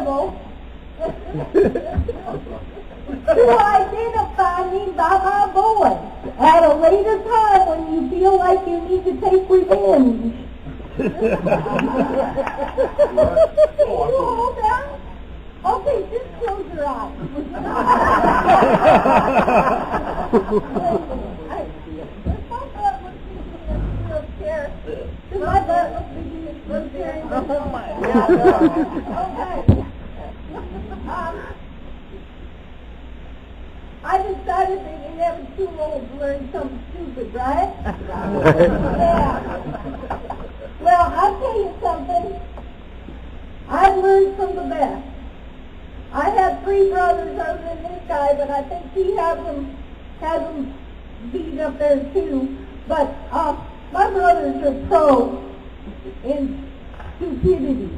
liable to identify me by my voice at a later time when you feel like you need to take revenge. Can you hold that? Okay, just close your eyes. My butt looks I decided that you're never too old to learn something stupid, right? Yeah. Well, I'll tell you something. I've learned from the best. I have 3 brothers other than this guy, but I think he has them beat up there too. But my brothers are pro in stupidity.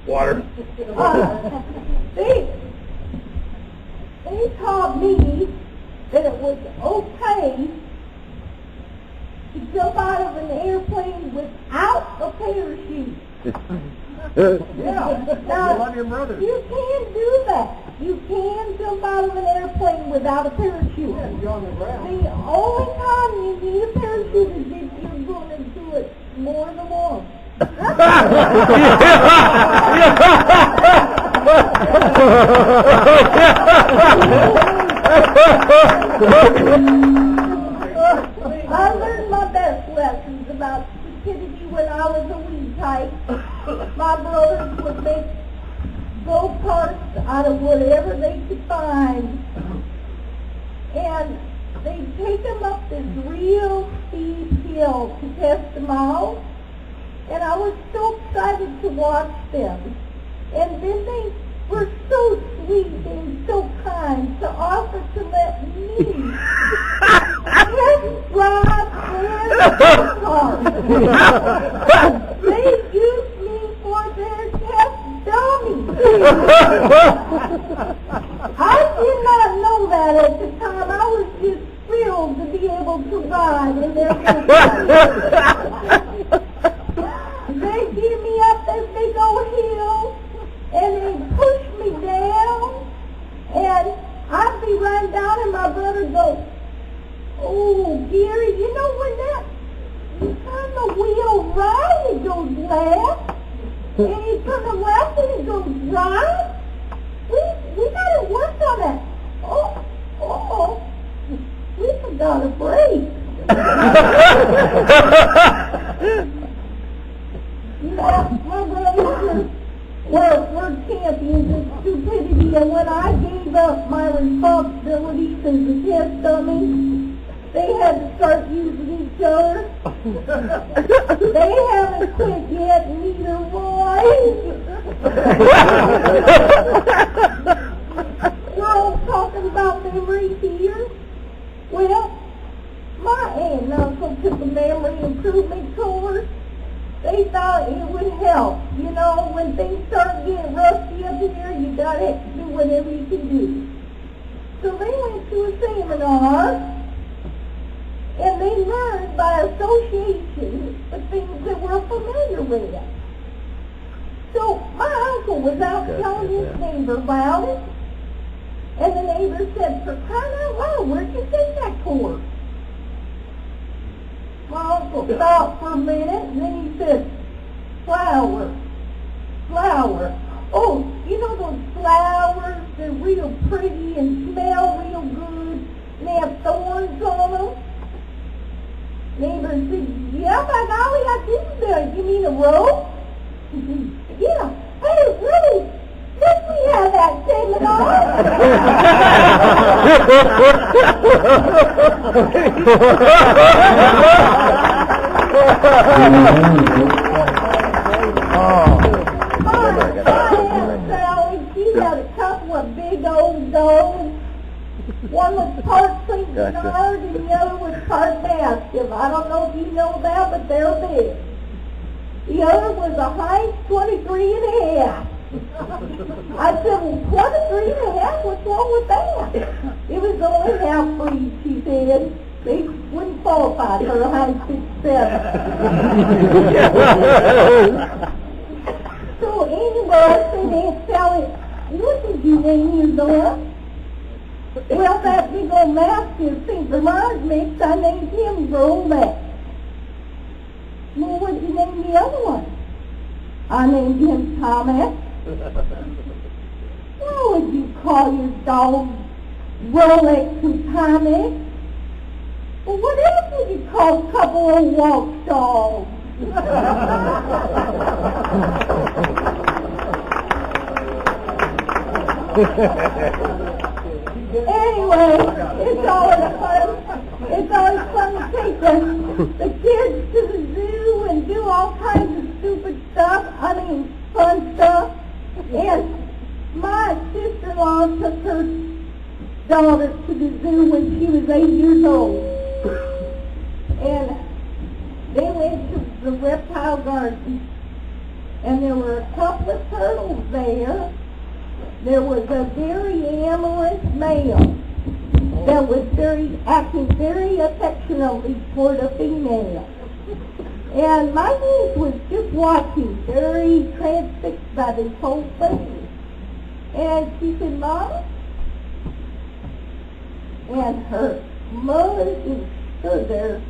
Water. They taught me that it was okay to jump out of an airplane without a parachute. Now, love your brother. You can do that. You can jump out of an airplane without a parachute. You're on the ground. The only time you need a parachute is if you're going to do it more than once. I learned my best lessons about stupidity when I was a wee tyke. My brothers would make go-karts out of whatever they could find. And they'd take them up this real steep hill to test them out. And I was so excited to watch them. And then they were so sweet and so kind to offer to let me test drive their go-kart. They used me for their test dummy. I did not know that at the time. I was just thrilled to be able to ride in their go-kart. They get me up this big old hill, and they push me down, and I'd be running down, and my brother goes, "Oh, Gary, you know when you turn the wheel right, it goes left, and you turn the left, and it goes right. We got to work on that. Oh, we forgot a brake." My brothers were champions of stupidity, and when I gave up my responsibilities as a test dummy, they had to start using each other. They haven't quit yet, neither boys. We're all talking about memories here. Well, my aunt and uncle took a memory improvement course. They thought it would help. You know, when things start getting rusty up here, you gotta do whatever you can do. So they went to a seminar, and they learned by association the things that we're familiar with. So my uncle was out telling his neighbor about it, and the neighbor said, "For crying out loud, where'd you take that course?" My uncle stopped for a minute, and then he said, flower. Oh, you know those flowers, they're real pretty and smell real good, and they have thorns on them? Neighbor said, "Yeah, by golly, I do know. You mean a rose?" He said, "Yeah. Hey, really? Did we have that seminar?" My Aunt Sally, she had a couple of big old dogs. One was part St. Bernard and the other was part Mastiff. I don't know if you know that, but they're big. The other was a height 23 and a half. I said, "Well, 23 and a half, what's wrong with that?" "It was only half breed," she said. "They wouldn't qualify for a height 6'7". So Well, I said, Aunt Sally, what did you name your Nora? Well, that big old mask is St. Bernard's mix. I named him Rolex. Well, what did you name the other one? I named him Thomas. Why would you call your dog Rolex and Thomas? Well, what else would you call a couple of walk dogs? Anyway, it's always fun to take the kids to the zoo and do all kinds of stupid stuff, fun stuff. And my sister-in-law took her daughter to the zoo when she was 8 years old. And they went to the reptile garden. And there were a couple of turtles there. There was a very amorous male that was acting very affectionately toward a female. And my niece was just watching, very transfixed by this whole thing. And she said, Mom? And her mother just stood there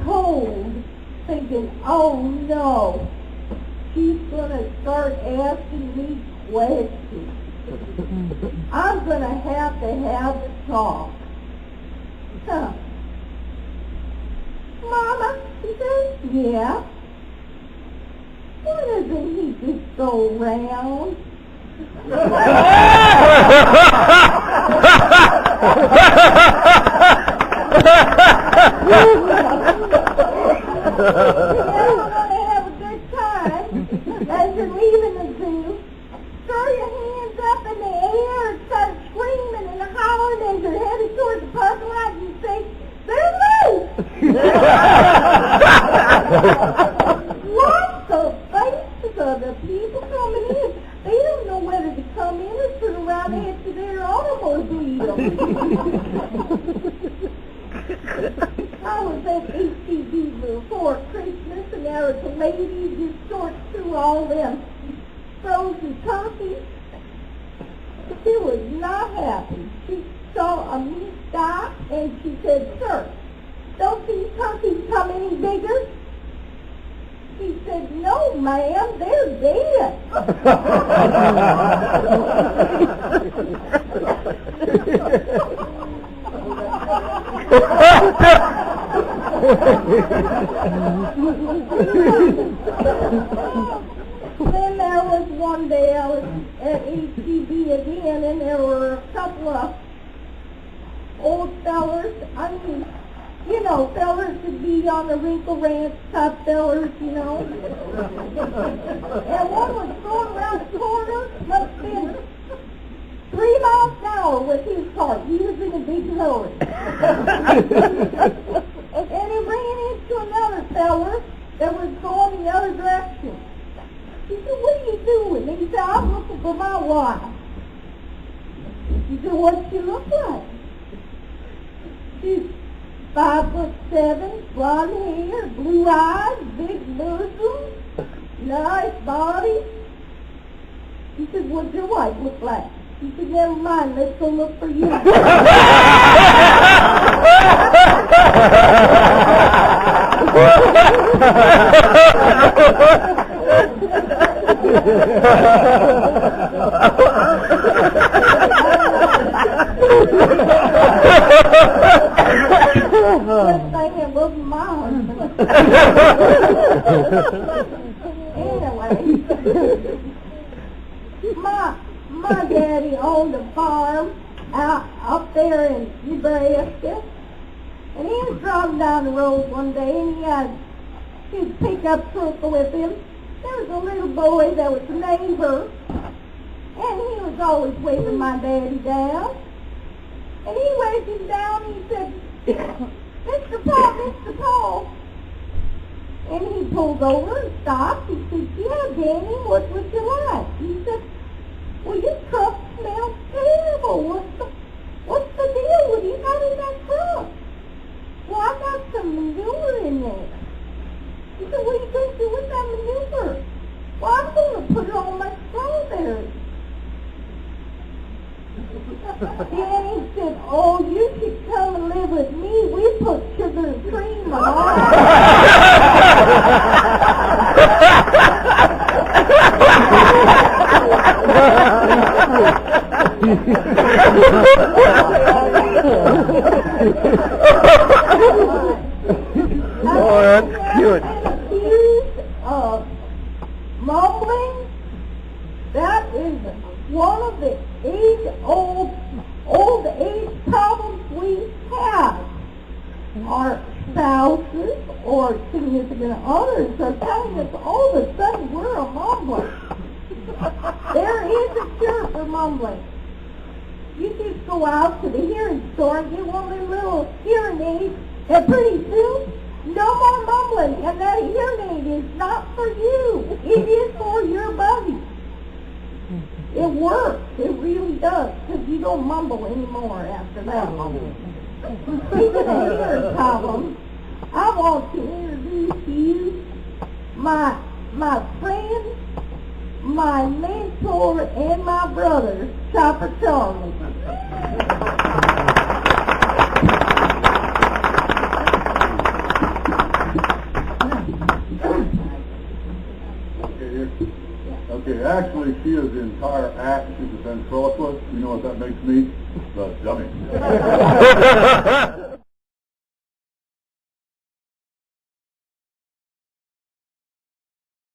cold, thinking, oh no, she's going to start asking me questions. I'm going to have a talk. Huh. Mama, she said, yeah. Why doesn't he just go round? And I'm going to have a good time as you're leaving the zoo. Throw your hands up in the air and start screaming and hollering as you're headed towards the parking lot and say, they're loose! Watch the faces of the people coming in. They don't know whether to come in or turn around after their automobile. I was at HEB before Christmas, and there was a lady just sorting through all them frozen turkeys. She was not happy. She saw a meat stock, and she said, sir, don't these turkeys come any bigger? He said, no, ma'am, they're dead. Then there was one day I was at HEB again, and there were a couple of old fellers. You know, fellers would be on the Wrinkle Ranch type fellers, you know. And one was going around the corner, must have been 3 miles an hour with his car. He was in a big hurry. And he ran into another feller that was going the other direction. He said, what are you doing? And he said, I'm looking for my wife. He said, what's she look like? She's 5'7", blonde hair, blue eyes, big bosom, nice body. He said, what's your wife look like? He said, never mind, let's go look for you. Good thing it wasn't my husband. Anyway, my daddy owned a farm up there in Nebraska, and he was driving down the road one day, and he had his pickup truck with him. There was a little boy that was a neighbor, and he was always waving my daddy down. And he waved him down, and he said, Mr. Paul. And he pulled over and stopped. He said, yeah, Danny, what would you like? He said, well, your truck smells terrible. What's the deal? What do you got in that truck? Well, I got some manure in there. He said, what are you going to do with that manure? Well, I'm going to put it on my straw Danny said, oh, you should come and live with me. We put sugar and cream on all. Oh, that's cute. Accused of mumbling. That is one of the old age problems we have. Our spouses or significant others are telling us all of a sudden we're a mumbler. There is a cure for mumbling. You just go out to the hearing store and get one of them little hearing aids, and pretty soon, no more mumbling. And that hearing aid is not for you. It is for your buddy. It works. It really does, because you don't mumble anymore after that. Speaking of hearing problems, I want to introduce to you my friend, my mentor, and my brother, Chopper Charlie. Okay, actually, she is the entire act. She's a ventriloquist. You know what that makes me? The dummy.